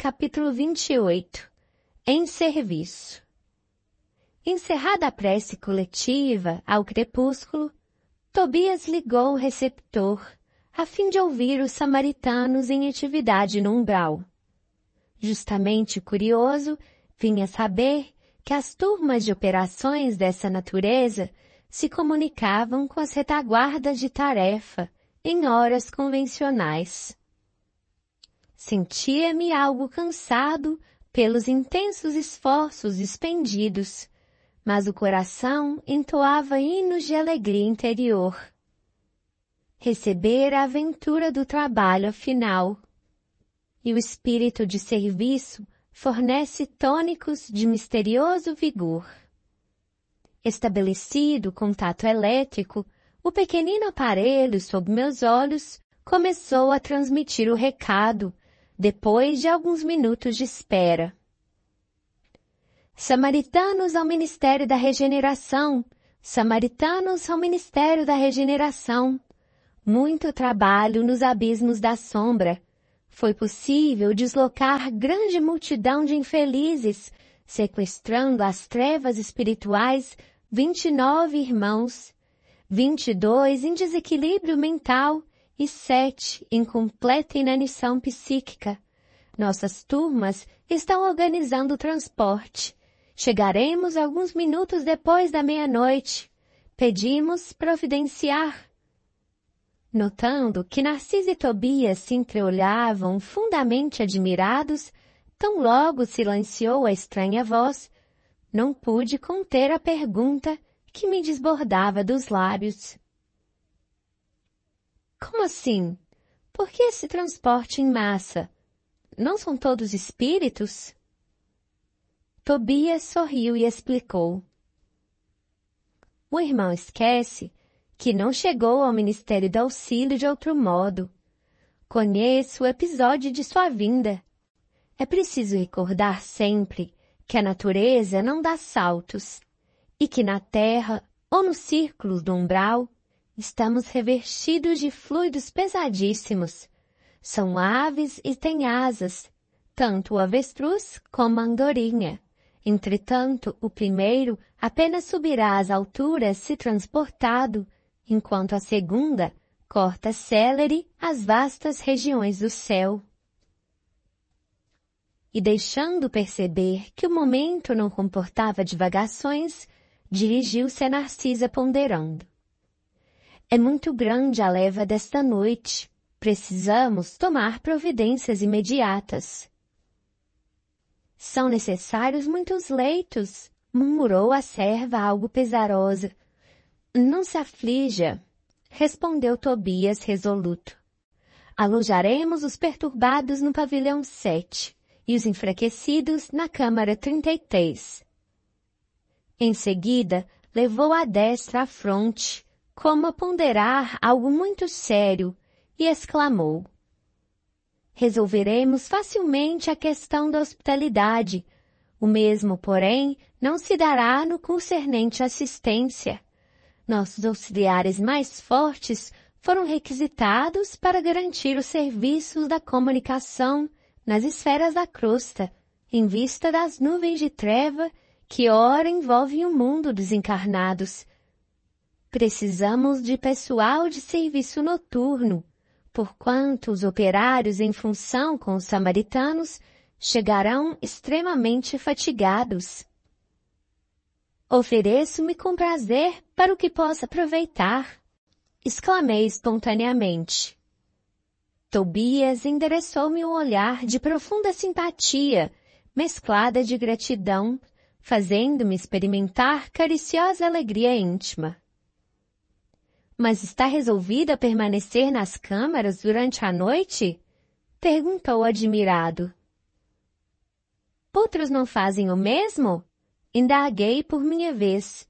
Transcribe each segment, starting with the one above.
capítulo 28. Em serviço. Encerrada a prece coletiva, ao crepúsculo, Tobias ligou o receptor, a fim de ouvir os samaritanos em atividade no umbral. Justamente curioso, vinha saber que as turmas de operações dessa natureza se comunicavam com as retaguardas de tarefa em horas convencionais. Sentia-me algo cansado pelos intensos esforços expendidos, mas o coração entoava hinos de alegria interior. Recebera a aventura do trabalho afinal, e o espírito de serviço fornece tônicos de misterioso vigor. Estabelecido o contato elétrico, o pequenino aparelho sob meus olhos começou a transmitir o recado, depois de alguns minutos de espera. Samaritanos ao Ministério da Regeneração! Samaritanos ao Ministério da Regeneração! Muito trabalho nos abismos da sombra. Foi possível deslocar grande multidão de infelizes, sequestrando as trevas espirituais 29 irmãos, 22 em desequilíbrio mental e 7 em completa inanição psíquica. Nossas turmas estão organizando o transporte. Chegaremos alguns minutos depois da meia-noite. Pedimos providenciar. Notando que Narciso e Tobias se entreolhavam fundamente admirados, tão logo silenciou a estranha voz, não pude conter a pergunta que me desbordava dos lábios. Como assim? Por que esse transporte em massa? Não são todos espíritos? Tobias sorriu e explicou. O irmão esquece que não chegou ao Ministério do Auxílio de outro modo. Conheço o episódio de sua vinda. É preciso recordar sempre que a natureza não dá saltos e que na Terra ou nos círculos do umbral estamos revestidos de fluidos pesadíssimos. São aves e têm asas, tanto o avestruz como a andorinha. Entretanto, o primeiro apenas subirá às alturas se transportado, enquanto a segunda corta célere as vastas regiões do céu. E deixando perceber que o momento não comportava divagações, dirigiu-se a Narcisa ponderando. É muito grande a leva desta noite. Precisamos tomar providências imediatas. São necessários muitos leitos, murmurou a serva algo pesarosa. Não se aflija, respondeu Tobias resoluto. Alojaremos os perturbados no pavilhão 7 e os enfraquecidos na câmara 33. Em seguida, levou a destra à fronte, como a ponderar algo muito sério, e exclamou. Resolveremos facilmente a questão da hospitalidade. O mesmo, porém, não se dará no concernente à assistência. Nossos auxiliares mais fortes foram requisitados para garantir os serviços da comunicação nas esferas da crosta, em vista das nuvens de treva que ora envolvem o mundo dos encarnados. Precisamos de pessoal de serviço noturno, porquanto os operários em função com os samaritanos chegarão extremamente fatigados. Ofereço-me com prazer para o que possa aproveitar, exclamei espontaneamente. Tobias endereçou-me um olhar de profunda simpatia, mesclada de gratidão, fazendo-me experimentar cariciosa alegria íntima. Mas está resolvida a permanecer nas câmaras durante a noite? Perguntou admirado. Outros não fazem o mesmo? Indaguei por minha vez.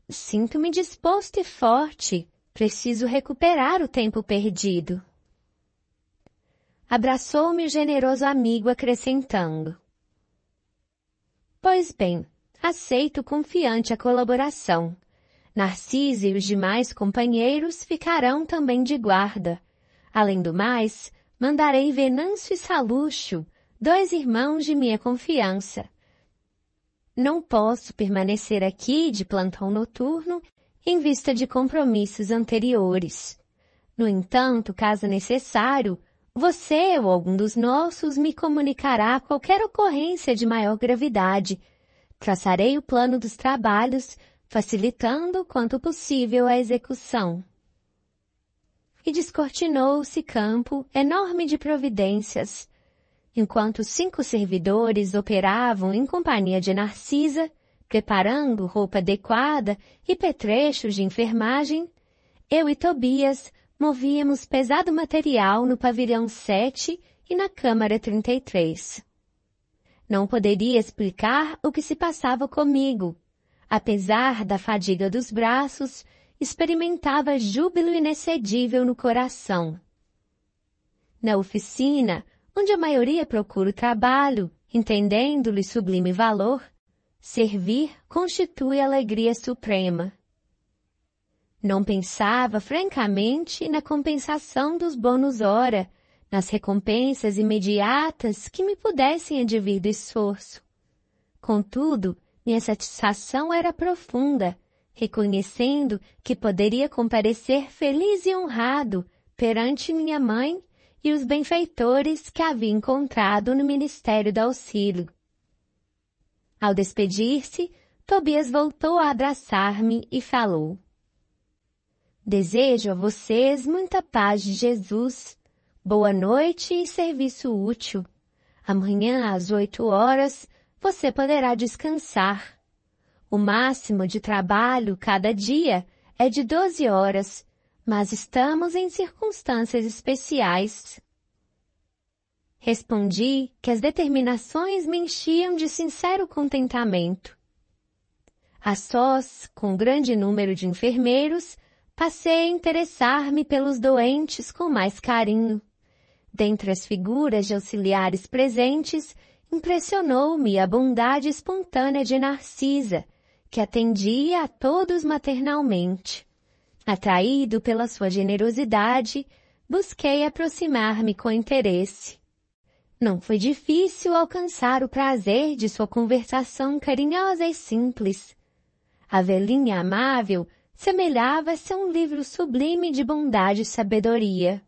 Sinto-me disposto e forte. Preciso recuperar o tempo perdido. Abraçou-me o generoso amigo acrescentando. Pois bem, aceito confiante a colaboração. Narciso e os demais companheiros ficarão também de guarda. Além do mais, mandarei Venâncio e Salúcio, 2 irmãos de minha confiança. Não posso permanecer aqui de plantão noturno em vista de compromissos anteriores. No entanto, caso necessário, você ou algum dos nossos me comunicará qualquer ocorrência de maior gravidade. Traçarei o plano dos trabalhos, facilitando quanto possível a execução. E descortinou-se campo enorme de providências. Enquanto 5 servidores operavam em companhia de Narcisa, preparando roupa adequada e petrechos de enfermagem, eu e Tobias movíamos pesado material no pavilhão 7 e na câmara 33. Não poderia explicar o que se passava comigo. Apesar da fadiga dos braços, experimentava júbilo inexcedível no coração. Na oficina, onde a maioria procura o trabalho, entendendo-lhe sublime valor, servir constitui alegria suprema. Não pensava, francamente, na compensação dos bônus hora, nas recompensas imediatas que me pudessem advir do esforço. Contudo, minha satisfação era profunda, reconhecendo que poderia comparecer feliz e honrado perante minha mãe e os benfeitores que havia encontrado no Ministério do Auxílio. Ao despedir-se, Tobias voltou a abraçar-me e falou: Desejo a vocês muita paz de Jesus, boa noite e serviço útil. Amanhã às 8 horas você poderá descansar. O máximo de trabalho cada dia é de 12 horas, mas estamos em circunstâncias especiais. Respondi que as determinações me enchiam de sincero contentamento. A sós, com um grande número de enfermeiros, passei a interessar-me pelos doentes com mais carinho. Dentre as figuras de auxiliares presentes, impressionou-me a bondade espontânea de Narcisa, que atendia a todos maternalmente. Atraído pela sua generosidade, busquei aproximar-me com interesse. Não foi difícil alcançar o prazer de sua conversação carinhosa e simples. A velhinha amável semelhava-se a um livro sublime de bondade e sabedoria.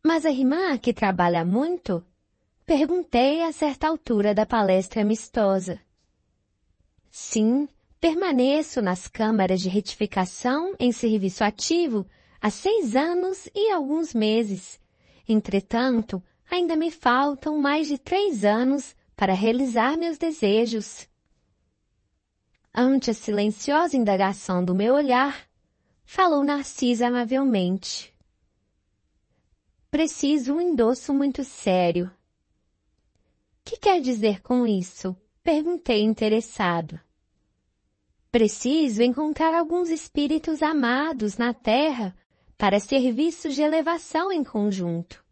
Mas a irmã que trabalha muito? Perguntei a certa altura da palestra amistosa. Sim, permaneço nas câmaras de retificação em serviço ativo há 6 anos e alguns meses. Entretanto, ainda me faltam mais de 3 anos para realizar meus desejos. Ante a silenciosa indagação do meu olhar, falou Narcisa amavelmente. Preciso um endosso muito sério. Que quer dizer com isso? Perguntei interessado. Preciso encontrar alguns espíritos amados na Terra para serviços de elevação em conjunto.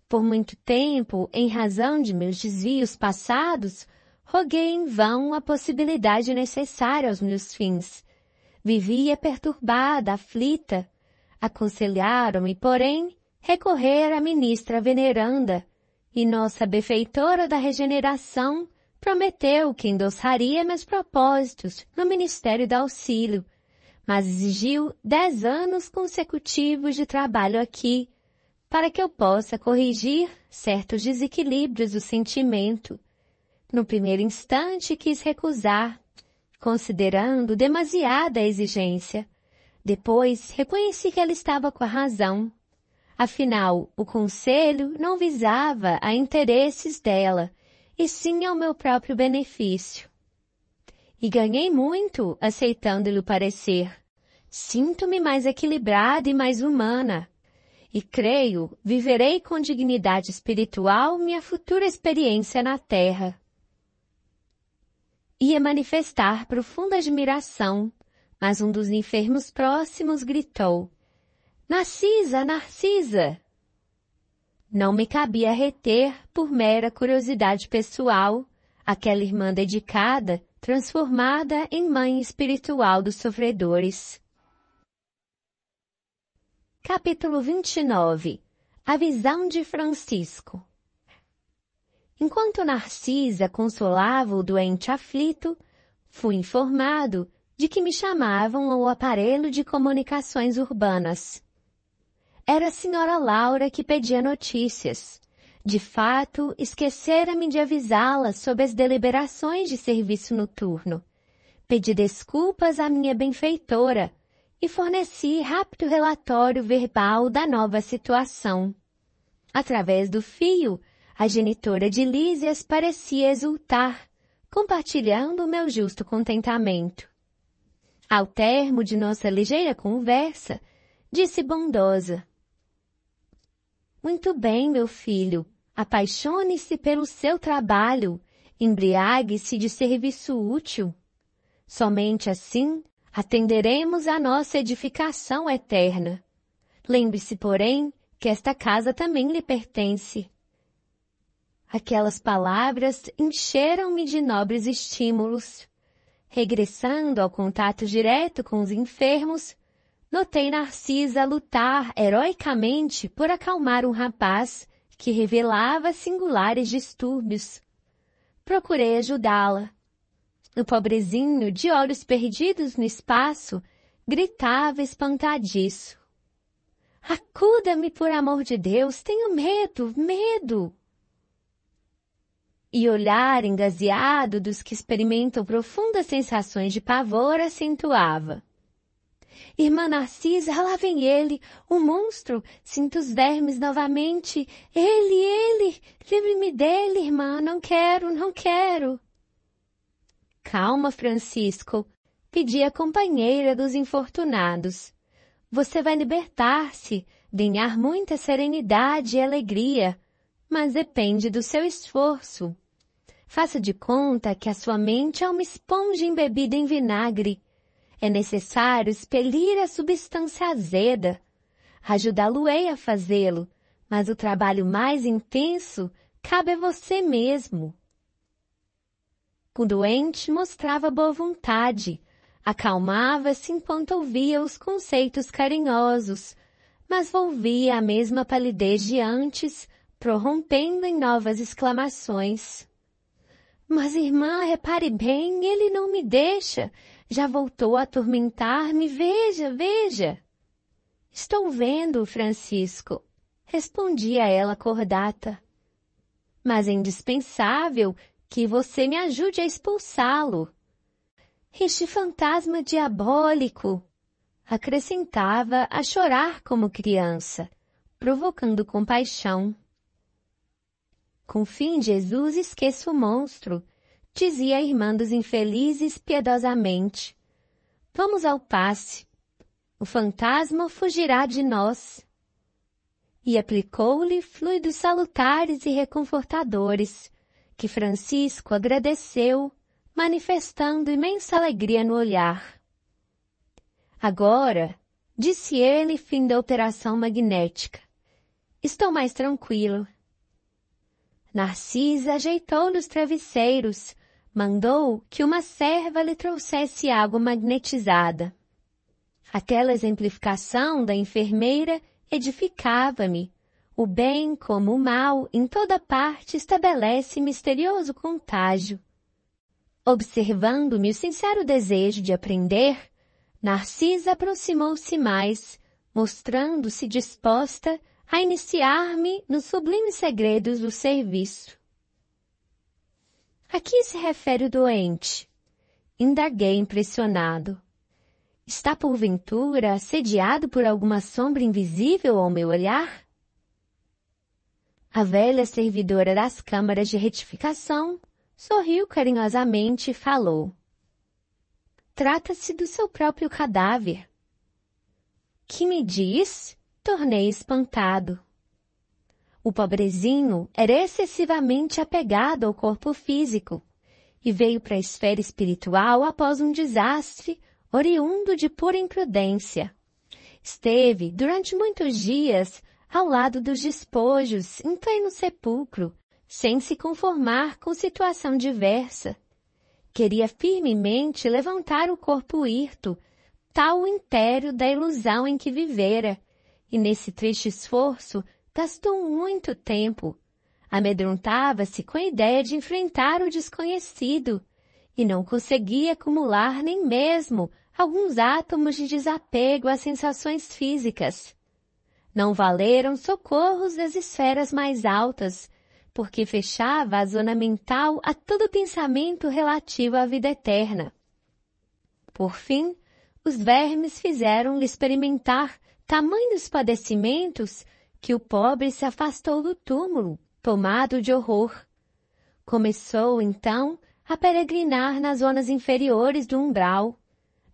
Por muito tempo, em razão de meus desvios passados, roguei em vão a possibilidade necessária aos meus fins. Vivia perturbada, aflita. Aconselharam-me, porém, recorrer à ministra veneranda, e nossa benfeitora da regeneração prometeu que endossaria meus propósitos no Ministério do Auxílio, mas exigiu 10 anos consecutivos de trabalho aqui, para que eu possa corrigir certos desequilíbrios do sentimento. No primeiro instante quis recusar, considerando demasiada a exigência. Depois reconheci que ela estava com a razão. Afinal, o conselho não visava a interesses dela, e sim ao meu próprio benefício. E ganhei muito aceitando-lhe o parecer. Sinto-me mais equilibrada e mais humana. E creio, viverei com dignidade espiritual minha futura experiência na Terra. Ia manifestar profunda admiração, mas um dos enfermos próximos gritou: Narcisa, Narcisa! Não me cabia reter, por mera curiosidade pessoal, aquela irmã dedicada, transformada em mãe espiritual dos sofredores. Capítulo 29. A visão de Francisco. Enquanto Narcisa consolava o doente aflito, fui informado de que me chamavam ao aparelho de comunicações urbanas. Era a senhora Laura que pedia notícias. De fato, esquecera-me de avisá-la sobre as deliberações de serviço noturno. Pedi desculpas à minha benfeitora e forneci rápido relatório verbal da nova situação. Através do fio, a genitora de Lísias parecia exultar, compartilhando o meu justo contentamento. Ao termo de nossa ligeira conversa, disse bondosa: "Muito bem, meu filho, apaixone-se pelo seu trabalho, embriague-se de serviço útil. Somente assim atenderemos à nossa edificação eterna. Lembre-se, porém, que esta casa também lhe pertence." Aquelas palavras encheram-me de nobres estímulos. Regressando ao contato direto com os enfermos, notei Narcisa lutar heroicamente por acalmar um rapaz que revelava singulares distúrbios. Procurei ajudá-la. O pobrezinho, de olhos perdidos no espaço, gritava espantadiço: "Acuda-me, por amor de Deus, tenho medo, medo!" E o olhar engazeado dos que experimentam profundas sensações de pavor acentuava: "Irmã Narcisa, lá vem ele, o monstro, sinto os vermes novamente. Ele, livre-me dele, irmã, não quero, não quero." "Calma, Francisco", pedi a companheira dos infortunados. "Você vai libertar-se, ganhar muita serenidade e alegria, mas depende do seu esforço. Faça de conta que a sua mente é uma esponja embebida em vinagre. É necessário expelir a substância azeda. Ajudá-lo-ei a fazê-lo, mas o trabalho mais intenso cabe a você mesmo." O doente mostrava boa vontade, acalmava-se enquanto ouvia os conceitos carinhosos, mas volvia a mesma palidez de antes, prorrompendo em novas exclamações. "Mas, irmã, repare bem, ele não me deixa. Já voltou a atormentar-me, veja, veja." "Estou vendo, Francisco", respondia ela cordata. "Mas é indispensável que você me ajude a expulsá-lo." "Este fantasma diabólico", acrescentava a chorar como criança, provocando compaixão. "Com fim, Jesus, esqueça o monstro", dizia a irmã dos infelizes piedosamente. "Vamos ao passe. O fantasma fugirá de nós." E aplicou-lhe fluidos salutares e reconfortadores, que Francisco agradeceu, manifestando imensa alegria no olhar. "Agora", disse ele, fim da operação magnética, "estou mais tranquilo." Narcisa ajeitou-lhe os travesseiros, mandou que uma serva lhe trouxesse água magnetizada. Aquela exemplificação da enfermeira edificava-me. O bem como o mal em toda parte estabelece misterioso contágio. Observando-me o sincero desejo de aprender, Narcisa aproximou-se mais, mostrando-se disposta a iniciar-me nos sublimes segredos do serviço. "A que se refere o doente?" indaguei impressionado. "Está porventura assediado por alguma sombra invisível ao meu olhar?" A velha servidora das câmaras de retificação sorriu carinhosamente e falou: "Trata-se do seu próprio cadáver." "Que me diz?" Tornei espantado. O pobrezinho era excessivamente apegado ao corpo físico e veio para a esfera espiritual após um desastre oriundo de pura imprudência. Esteve, durante muitos dias, ao lado dos despojos, em pleno sepulcro, sem se conformar com situação diversa. Queria firmemente levantar o corpo hirto, tal o império da ilusão em que vivera, e nesse triste esforço gastou muito tempo. Amedrontava-se com a ideia de enfrentar o desconhecido e não conseguia acumular nem mesmo alguns átomos de desapego às sensações físicas. Não valeram socorros das esferas mais altas, porque fechava a zona mental a todo pensamento relativo à vida eterna. Por fim, os vermes fizeram-lhe experimentar tamanhos padecimentos que o pobre se afastou do túmulo, tomado de horror. Começou, então, a peregrinar nas zonas inferiores do umbral.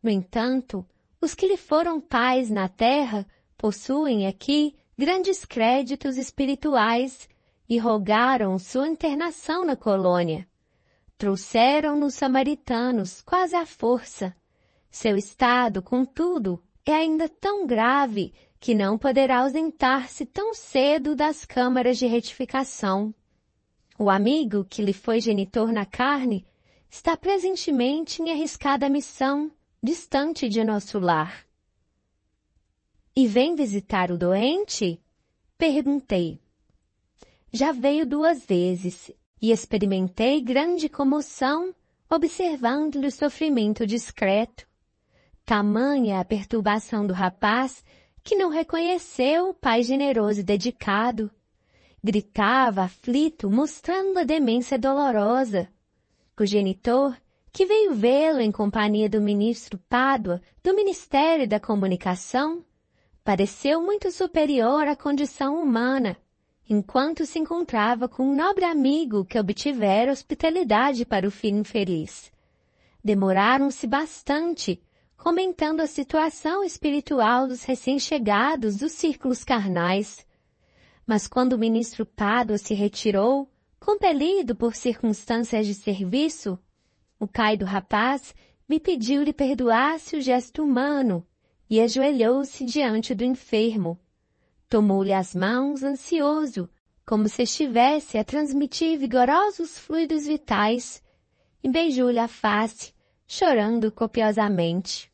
No entanto, os que lhe foram pais na terra possuem aqui grandes créditos espirituais e rogaram sua internação na colônia. Trouxeram-no samaritanos quase à força. Seu estado, contudo, é ainda tão grave que não poderá ausentar-se tão cedo das câmaras de retificação. O amigo que lhe foi genitor na carne está presentemente em arriscada missão, distante de nosso lar. E vem visitar o doente? Perguntei. Já veio 2 vezes e experimentei grande comoção observando-lhe o sofrimento discreto. Tamanha a perturbação do rapaz que não reconheceu o pai generoso e dedicado. Gritava aflito, mostrando a demência dolorosa. O genitor, que veio vê-lo em companhia do ministro Pádua do Ministério da Comunicação, pareceu muito superior à condição humana, enquanto se encontrava com um nobre amigo que obtivera hospitalidade para o filho infeliz. Demoraram-se bastante, comentando a situação espiritual dos recém-chegados dos círculos carnais. Mas quando o ministro Pádua se retirou, compelido por circunstâncias de serviço, o caído rapaz me pediu-lhe perdoasse o gesto humano e ajoelhou-se diante do enfermo. Tomou-lhe as mãos ansioso, como se estivesse a transmitir vigorosos fluidos vitais, e beijou-lhe a face, chorando copiosamente.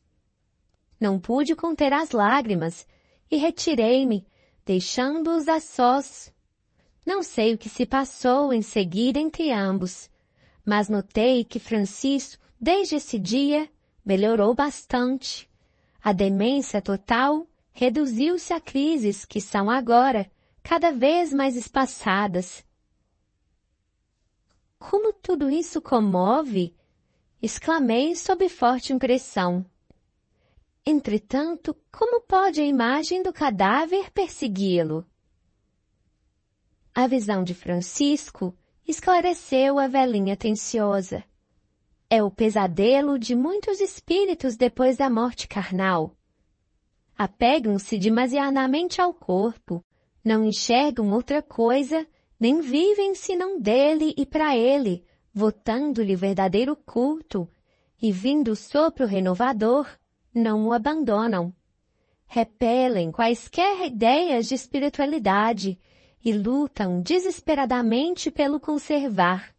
Não pude conter as lágrimas e retirei-me, deixando-os a sós. Não sei o que se passou em seguida entre ambos, mas notei que Francisco, desde esse dia, melhorou bastante. A demência total reduziu-se a crises que são agora cada vez mais espaçadas. Como tudo isso comove? Exclamei sob forte impressão. Entretanto, como pode a imagem do cadáver persegui-lo? A visão de Francisco esclareceu a velhinha atenciosa. É o pesadelo de muitos espíritos depois da morte carnal. Apegam-se demasiadamente ao corpo, não enxergam outra coisa, nem vivem senão dele e para ele, votando-lhe verdadeiro culto, e vindo o sopro renovador, não o abandonam. Repelem quaisquer ideias de espiritualidade e lutam desesperadamente pelo conservar.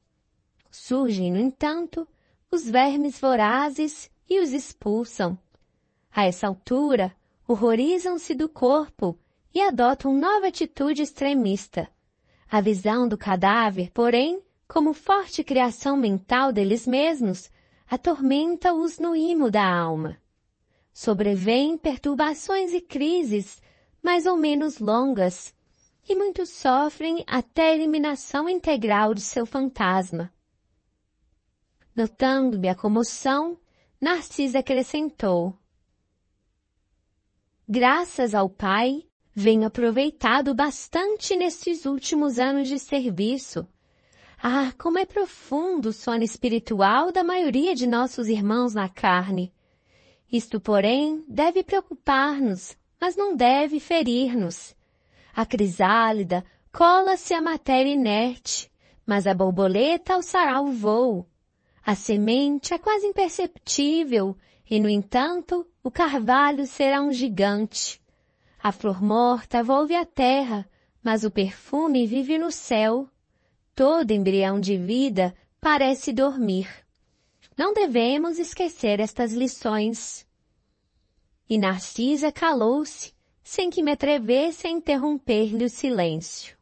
Surgem, no entanto, os vermes vorazes e os expulsam. A essa altura, horrorizam-se do corpo e adotam nova atitude extremista. A visão do cadáver, porém, como forte criação mental deles mesmos, atormenta-os no imo da alma. Sobrevêm perturbações e crises, mais ou menos longas, e muitos sofrem até a eliminação integral de seu fantasma. Notando-me a comoção, Narcisa acrescentou: graças ao Pai, venho aproveitado bastante nestes últimos anos de serviço. Ah, como é profundo o sono espiritual da maioria de nossos irmãos na carne. Isto, porém, deve preocupar-nos, mas não deve ferir-nos. A crisálida cola-se à matéria inerte, mas a borboleta alçará o voo. A semente é quase imperceptível e, no entanto, o carvalho será um gigante. A flor morta volve à terra, mas o perfume vive no céu. Todo embrião de vida parece dormir. Não devemos esquecer estas lições. E Narcisa calou-se, sem que me atrevesse a interromper-lhe o silêncio.